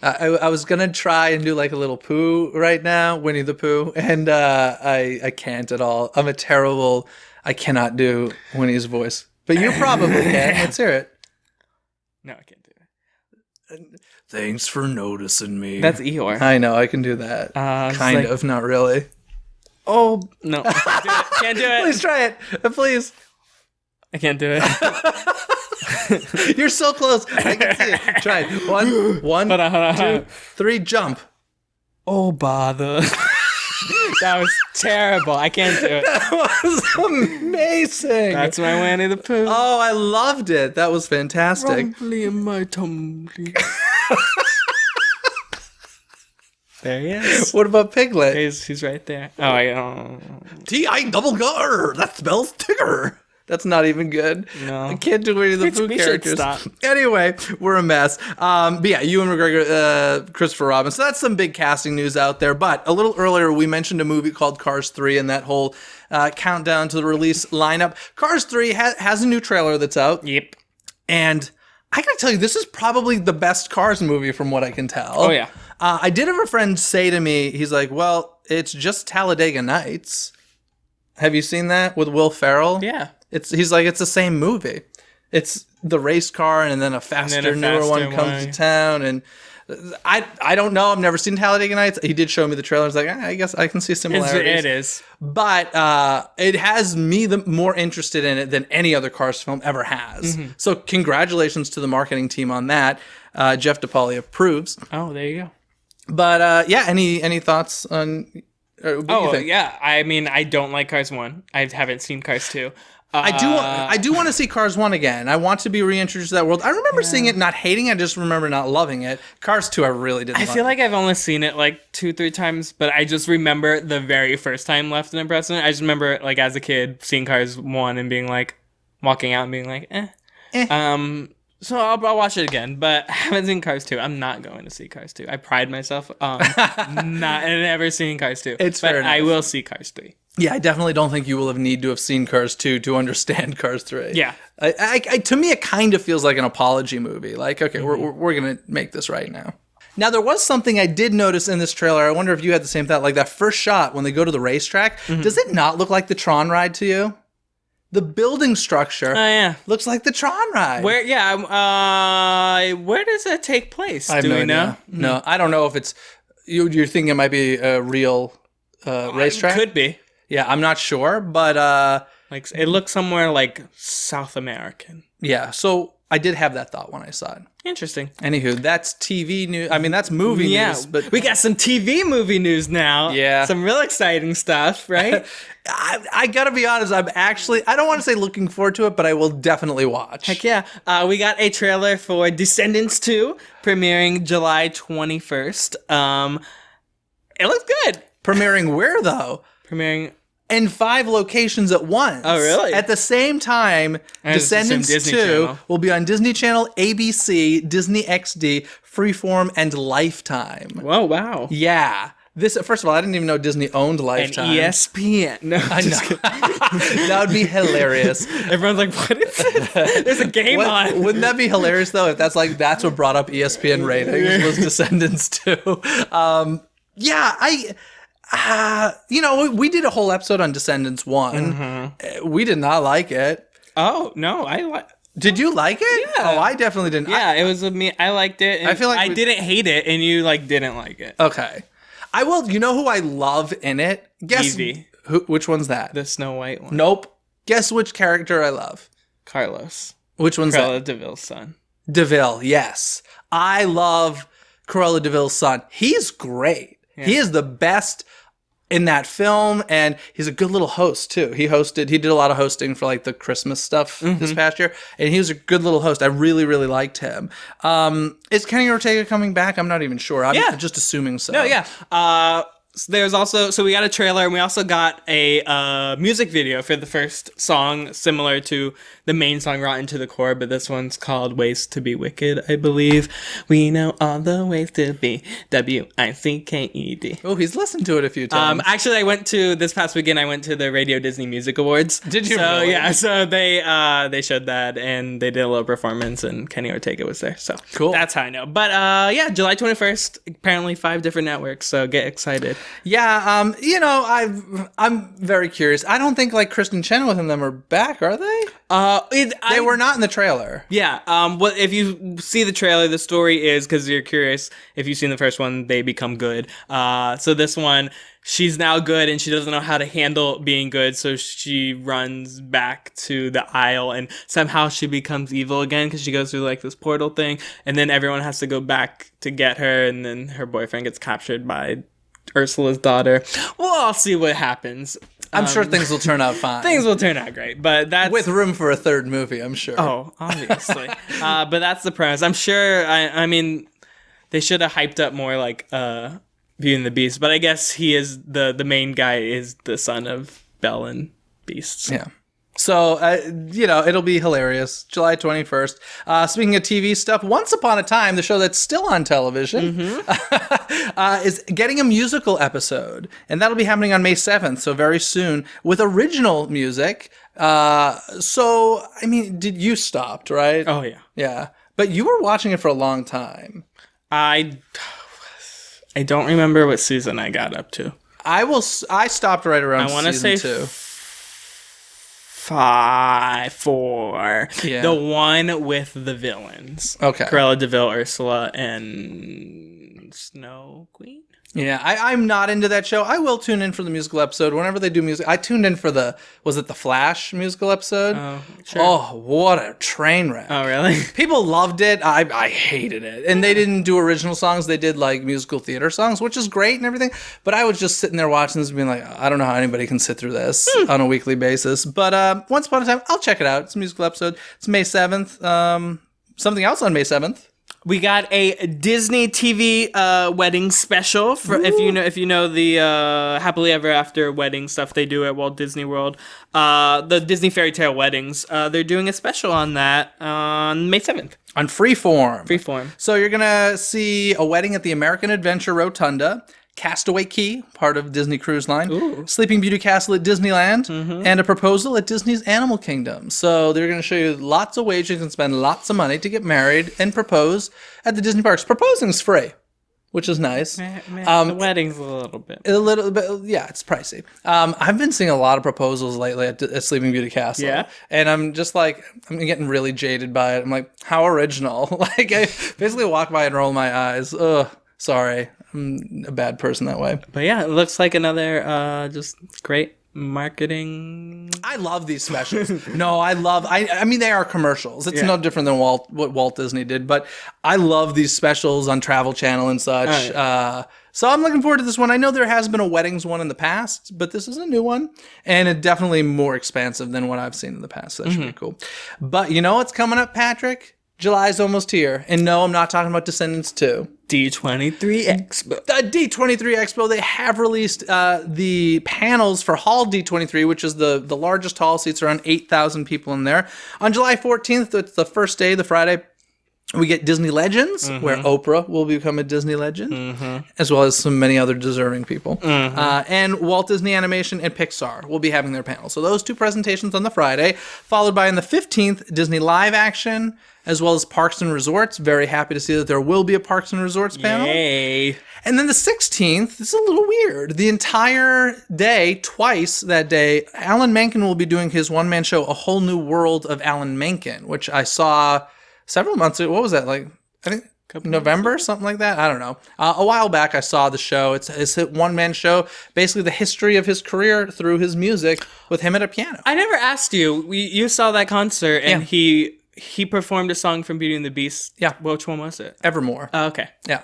I was gonna try and do like a little Pooh right now, Winnie the Pooh, and I can't at all. I cannot do Winnie's voice, but you probably can. Let's hear it. No, I can't do it. Thanks for noticing me. That's Eeyore. I know I can do that. Kind of, not really. Oh no, can't do it. Please try it, please. I can't do it. You're so close. I can see it. Try it. One, Hold on. 2, 3, jump. Oh, bother. That was terrible. I can't do it. That was amazing. That's my Winnie the Pooh. Oh, I loved it. That was fantastic. Rumbly in my tumbly. There he is. What about Piglet? He's right there. Oh, I don't. T-I-double-G-R. That spells Tigger. That's not even good. No. I can't do any of the Pooh characters. Stop. Anyway, we're a mess. But yeah, Ewan McGregor, Christopher Robin. So that's some big casting news out there. But a little earlier, we mentioned a movie called Cars 3 and that whole countdown to the release lineup. Cars 3 has a new trailer that's out. Yep. And I gotta tell you, this is probably the best Cars movie from what I can tell. Oh, yeah. I did have a friend say to me, he's like, well, it's just Talladega Nights. Have you seen that with Will Ferrell? Yeah. He's like, it's the same movie. It's the race car and then a faster, newer one comes to town. And I don't know. I've never seen Talladega Nights. He did show me the trailer. I was like, I guess I can see similarities. It is. But it has me more interested in it than any other Cars film ever has. Mm-hmm. So congratulations to the marketing team on that. Jeff DePauli approves. Oh, there you go. But yeah, any thoughts on... what do you think? Yeah. I mean, I don't like Cars 1. I haven't seen Cars 2. I do want to see Cars 1 again. I want to be reintroduced to that world. I remember seeing it, not hating it. I just remember not loving it. Cars 2, I really didn't. I feel like I've only seen it like 2-3 times, but I just remember the very first time left an impression. I just remember like as a kid seeing Cars 1 and being like, walking out and being like, So I'll watch it again, but I haven't seen Cars 2. I'm not going to see Cars 2. I pride myself on never seeing Cars 2. It's fair enough. I will see Cars 3. Yeah, I definitely don't think you will need to have seen Cars 2 to understand Cars 3. Yeah. To me, it kind of feels like an apology movie. Like, okay, we're going to make this right now. Now, there was something I did notice in this trailer. I wonder if you had the same thought. Like that first shot when they go to the racetrack, does it not look like the Tron ride to you? The building structure looks like the Tron ride. Where does that take place? Do we know? No, I don't know if it's... You're thinking it might be a real racetrack? It could be. Yeah, I'm not sure, but... like it looks somewhere like South American. Yeah, so I did have that thought when I saw it. Interesting. Anywho, that's TV news. I mean, that's movie news. But we got some TV movie news now. Yeah. Some real exciting stuff, right? I gotta be honest, I don't want to say looking forward to it, but I will definitely watch. Heck yeah. We got a trailer for Descendants 2, premiering July 21st. It looks good. Premiering where, though? Premiering... in 5 locations at once. Oh, really? At the same time, Descendants 2 will be on Disney Channel, ABC, Disney XD, Freeform, and Lifetime. Whoa, wow. Yeah. This, first of all, I didn't even know Disney owned And Lifetime. ESPN. No, I know. That would be hilarious. Everyone's like, what is this? There's a game on. Wouldn't that be hilarious though? If that's what brought up ESPN ratings was Descendants 2. We did a whole episode on Descendants 1. Mm-hmm. We did not like it. Oh, no, I like. Did you like it? Yeah. Oh, I definitely didn't. Yeah, it was me. I liked it. And I feel like I didn't hate it, and you didn't like it. Okay. I will. You know who I love in it? Guess Evie. Which one's that? The Snow White one. Nope. Guess which character I love. Carlos. Which one's that? Cruella DeVille's son. DeVille. Yes, I love Cruella DeVille's son. He's great. Yeah. He is the best in that film, and he's a good little host too. He did a lot of hosting for the Christmas stuff this past year, and he was a good little host. I really, really liked him. Is Kenny Ortega coming back? I'm not even sure. I'm just assuming so. No, yeah. There's also, so we got a trailer, and we also got a music video for the first song, similar to the main song, Rotten to the Core, but this one's called Ways to be Wicked, I believe. We know all the ways to be WICKED. Oh, he's listened to it a few times. Actually, this past weekend, I went to the Radio Disney Music Awards. Did you So, really? yeah, so they showed that, and they did a little performance, and Kenny Ortega was there. So, Cool. That's how I know. But, July 21st, apparently 5 different networks, so get excited. Yeah, I'm very curious. I don't think Kristen Chenoweth and them are back, are they? They were not in the trailer. Yeah. Well, if you see the trailer, the story is, because you're curious, if you've seen the first one, they become good. So this one, she's now good, and she doesn't know how to handle being good, so she runs back to the Isle, and somehow she becomes evil again because she goes through this portal thing, and then everyone has to go back to get her, and then her boyfriend gets captured by Ursula's daughter. Well, I'll see what happens. I'm sure things will turn out fine. Things will turn out great, but that's with room for a third movie, I'm sure. Oh, obviously. But that's the premise. I'm sure. I mean, they should have hyped up more Beauty and the Beast, but I guess he is the main guy is the son of Belle and Beast. Yeah. So, it'll be hilarious. July 21st. Speaking of TV stuff, Once Upon a Time, the show that's still on television, is getting a musical episode. And that'll be happening on May 7th, so very soon, with original music. You stopped, right? Oh, yeah. Yeah. But you were watching it for a long time. I don't remember what season I got up to. I stopped right around season 2. 5, 4. Yeah. The one with the villains. Okay. Cruella DeVille, Ursula, and Snow Queen. Yeah, I'm not into that show. I will tune in for the musical episode whenever they do music. I tuned in for the Flash musical episode? Oh, sure. Oh, what a train wreck. Oh, really? People loved it. I hated it. And they didn't do original songs. They did musical theater songs, which is great and everything. But I was just sitting there watching this and being like, I don't know how anybody can sit through this on a weekly basis. But Once Upon a Time, I'll check it out. It's a musical episode. It's May 7th. Something else on May 7th. We got a Disney TV wedding special for if you know the happily ever after wedding stuff they do at Walt Disney World. The Disney Fairy Tale weddings. They're doing a special on that on May 7th. On Freeform. Freeform. So you're going to see a wedding at the American Adventure Rotunda, Castaway Cay, part of Disney Cruise Line, Ooh. Sleeping Beauty Castle at Disneyland, and a proposal at Disney's Animal Kingdom. So they're going to show you lots of ways you can spend lots of money to get married and propose at the Disney parks. Proposing's free, which is nice. The wedding's a little bit. Yeah, it's pricey. I've been seeing a lot of proposals lately at Sleeping Beauty Castle. Yeah? And I'm just I'm getting really jaded by it. I'm like, how original. I basically walk by and roll my eyes. Ugh, sorry. I'm a bad person that way. But yeah, it looks like another just great marketing. I love these specials. I mean, they are commercials. It's no different than what Walt Disney did, but I love these specials on Travel Channel and such. So I'm looking forward to this one. I know there has been a weddings one in the past, but this is a new one, and it's definitely more expansive than what I've seen in the past. So that should be cool. But you know what's coming up, Patrick? July's almost here. And no, I'm not talking about Descendants 2. D23 Expo. The D23 Expo, they have released the panels for Hall D23, which is the largest hall, seats around 8,000 people in there. On July 14th, it's the first day, the Friday, We get Disney Legends, where Oprah will become a Disney legend, as well as some many other deserving people. And Walt Disney Animation and Pixar will be having their panel. So those 2 presentations on the Friday, followed by on the 15th, Disney Live Action, as well as Parks and Resorts. Very happy to see that there will be a Parks and Resorts panel. Yay. And then the 16th, this is a little weird. The entire day, twice that day, Alan Menken will be doing his one-man show, A Whole New World of Alan Menken, which I saw several months ago. What was that, like, I think November, something like that? I don't know. A while back, I saw the show. It's a one-man show, basically the history of his career through his music with him at a piano. I never asked you. You saw that concert, and he performed a song from Beauty and the Beast. Yeah. Which one was it? Evermore. Oh, okay. Yeah.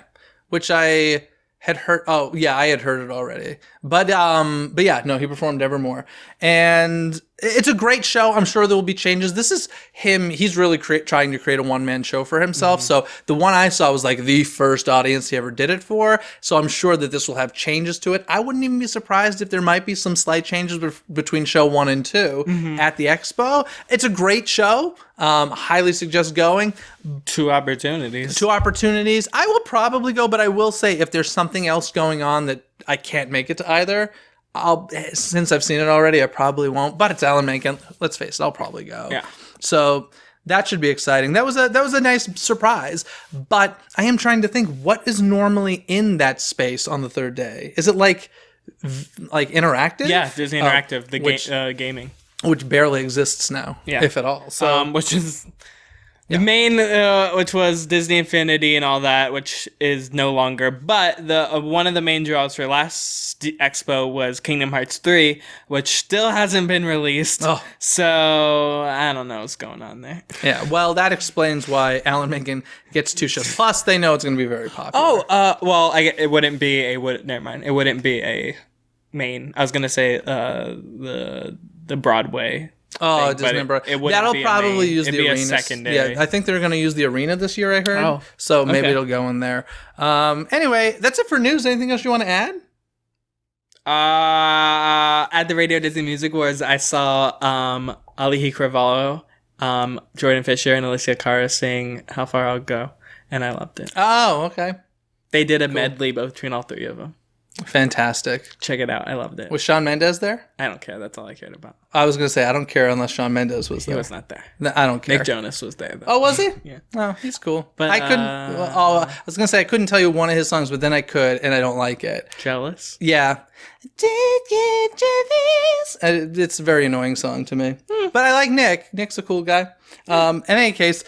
Which I had heard. Oh, yeah, I had heard it already. But yeah, no, he performed Evermore. And it's a great show. I'm sure there will be changes. This is him. He's really trying to create a one-man show for himself. So the one I saw was like the first audience he ever did it for. So I'm sure that this will have changes to it. I wouldn't even be surprised if there might be some slight changes between show 1 and 2 at the expo. It's a great show. Highly suggest going. 2 opportunities. 2 opportunities. I will probably go, but I will say if there's something else going on that I can't make it to either, since I've seen it already, I probably won't. But it's Alan Menken. Let's face it, I'll probably go. Yeah. So that should be exciting. That was a nice surprise. But I am trying to think, what is normally in that space on the 3rd day? Is it like interactive? Yeah, Disney Interactive, the gaming, which barely exists now, if at all. So which is the main, which was Disney Infinity and all that, which is no longer. But the one of the main draws for last expo was Kingdom Hearts 3, which still hasn't been released. Oh. So I don't know what's going on there. Yeah, well, that explains why Alan Menken gets 2 shows. Plus, they know it's going to be very popular. Well, it wouldn't be a never mind. It wouldn't be a main. I was gonna say the Broadway. Oh, Disney Broadway. That'll probably use the arena. Secondary. Yeah, I think they're going to use the arena this year, I heard. Oh, so maybe it'll go in there. Anyway, that's it for news. Anything else you want to add? At the Radio Disney Music Awards, I saw Alihi Cravalho, Jordan Fisher, and Alicia Cara sing How Far I'll Go, and I loved it. Oh, okay. They did a medley between all 3 of them. Fantastic. Check it out. I loved it. Was Shawn Mendes there? I don't care. That's all I cared about. I was going to say, I don't care unless Shawn Mendes was there. He was not there. No, I don't care. Nick Jonas was there, though. Oh, was he? Yeah. Oh, he's cool. But, I couldn't... I was going to say, I couldn't tell you one of his songs, but then I could, and I don't like it. Jealous? Yeah. Did get jealous. It's a very annoying song to me. But I like Nick. Nick's a cool guy. In any case...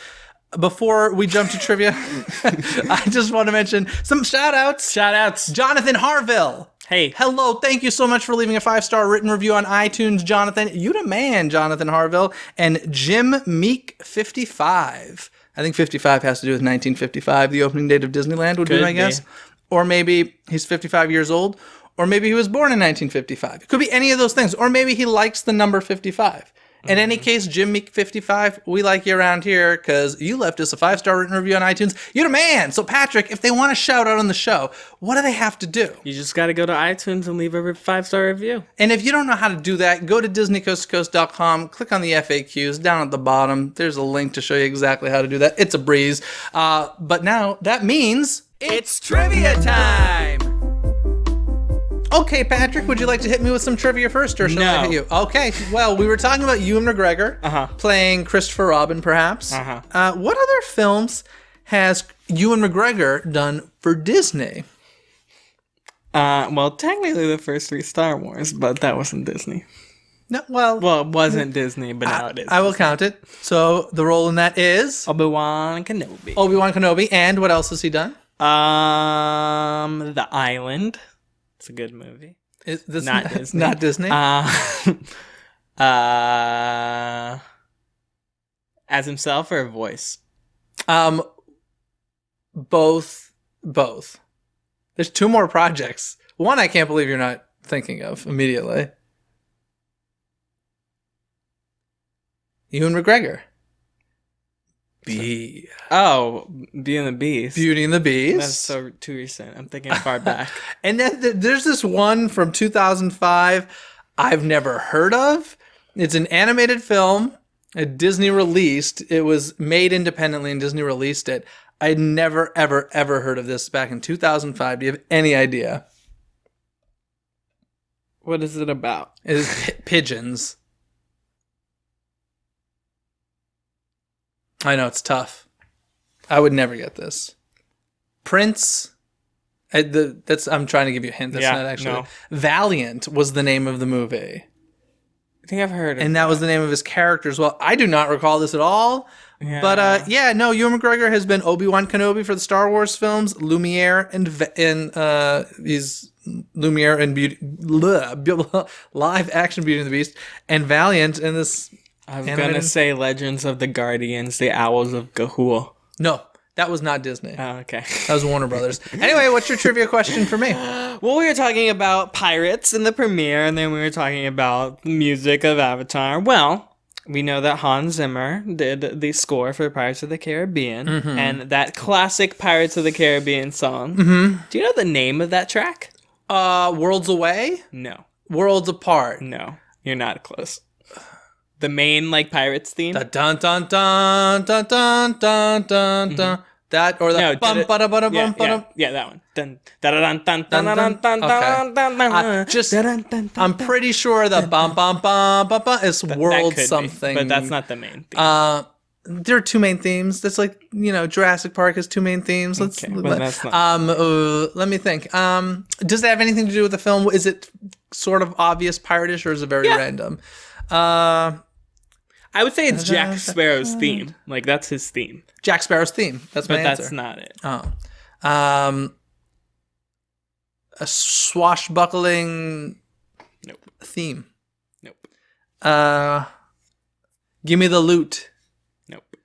Before we jump to trivia, I just want to mention some shout-outs. Shout-outs. Jonathan Harville. Hey. Hello. Thank you so much for leaving a 5-star written review on iTunes, Jonathan. You the man, Jonathan Harville. And Jim Meek 55. I think 55 has to do with 1955, the opening date of Disneyland would be my guess. Or maybe he's 55 years old. Or maybe he was born in 1955. It could be any of those things. Or maybe he likes the number 55. In any case, Jim Meek 55, we like you around here because you left us a 5-star written review on iTunes. You're the man. So, Patrick, if they want to shout out on the show, what do they have to do? You just got to go to iTunes and leave a 5-star review. And if you don't know how to do that, go to DisneyCoastToCoast.com, click on the FAQs down at the bottom. There's a link to show you exactly how to do that. It's a breeze. But now that means it's trivia time. Okay, Patrick, would you like to hit me with some trivia first, or shall I hit you? Okay, well, we were talking about Ewan McGregor playing Christopher Robin, perhaps. What other films has Ewan McGregor done for Disney? Well, technically the first 3 Star Wars, but that wasn't Disney. No, well, it wasn't Disney, but now it is. I will count it. So the role in that is Obi-Wan Kenobi. Obi-Wan Kenobi, and what else has he done? The Island. It's a good movie. Is this not Disney. Not Disney. As himself or a voice? Both. There's 2 more projects. One I can't believe you're not thinking of immediately. Ewan McGregor. Beauty and the Beast. Beauty and the Beast. That's so too recent. I'm thinking far back. And then there's this one from 2005 I've never heard of. It's an animated film. Disney released. It was made independently, and Disney released it. I'd never, ever, ever heard of this back in 2005. Do you have any idea? What is it about? It is pigeons. I know, it's tough. I would never get this. Prince. I'm trying to give you a hint. That's not actually. No. Valiant was the name of the movie. I think I've heard of it. And that was the name of his character as well. I do not recall this at all. Yeah. But Ewan McGregor has been Obi-Wan Kenobi for the Star Wars films, Lumiere and he's Lumiere and live action Beauty and the Beast, and Valiant in this. I was gonna say Legends of the Guardians, the Owls of Ga'Hoole. No, that was not Disney. Oh, okay. That was Warner Brothers. Anyway, what's your trivia question for me? Well, we were talking about pirates in the premiere, and then we were talking about the music of Avatar. Well, we know that Hans Zimmer did the score for Pirates of the Caribbean, and that classic Pirates of the Caribbean song. Do you know the name of that track? Worlds Away? No. Worlds Apart. No. You're not close. The main, Pirates theme? Dun dun dun dun dun dun dun dun dun. That or the No, bum ba da ba da bum ba da. yeah, that one. Dun dun dun dun dun dun dun dun dun. I'm pretty sure the bum bum bum bum bum is world something. But that's not the main theme. There are two main themes. That's Jurassic Park has two main themes. But that's not. Let me think. Does that have anything to do with the film? Is it sort of obvious pirate-ish, or is it very random? I would say it's Jack Sparrow's theme. That's his theme. Jack Sparrow's theme. That's my answer. That's not it. Oh. A swashbuckling theme. Nope. Give me the loot. Nope.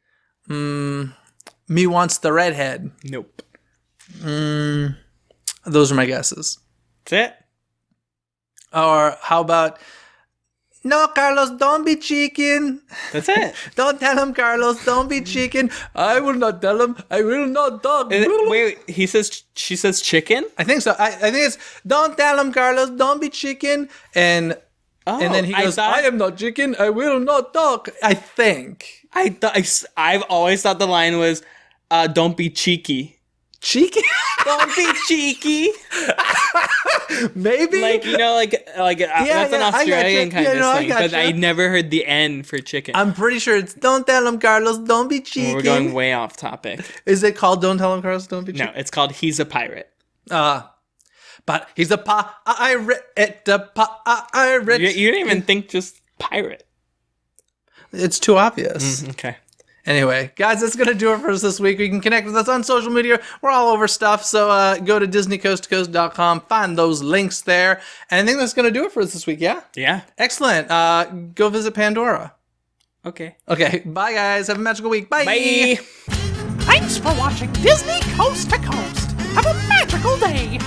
Me wants the redhead. Nope. Those are my guesses. That's it? Or how about... No, Carlos, don't be chicken. That's it. Don't tell him, Carlos. Don't be chicken. I will not tell him. I will not dog. Wait, she says chicken? I think so. I think it's, don't tell him, Carlos. Don't be chicken. And then he goes, I am not chicken. I will not talk. I think. I've always thought the line was, don't be cheeky. Cheeky? Don't be cheeky. Maybe. That's an Australian kind of thing. But I never heard the N for chicken. I'm pretty sure it's don't tell him, Carlos, don't be cheeky. We're going way off topic. Is it called Don't Tell Him, Carlos, Don't Be Cheeky? No, it's called He's a Pirate. But he's a pirate. You didn't even think just pirate. It's too obvious. Okay. Anyway, guys, that's going to do it for us this week. You can connect with us on social media. We're all over stuff. So go to DisneyCoastToCoast.com. Find those links there. And I think that's going to do it for us this week, yeah? Yeah. Excellent. Go visit Pandora. Okay. Okay. Bye, guys. Have a magical week. Bye. Bye. Thanks for watching Disney Coast to Coast. Have a magical day.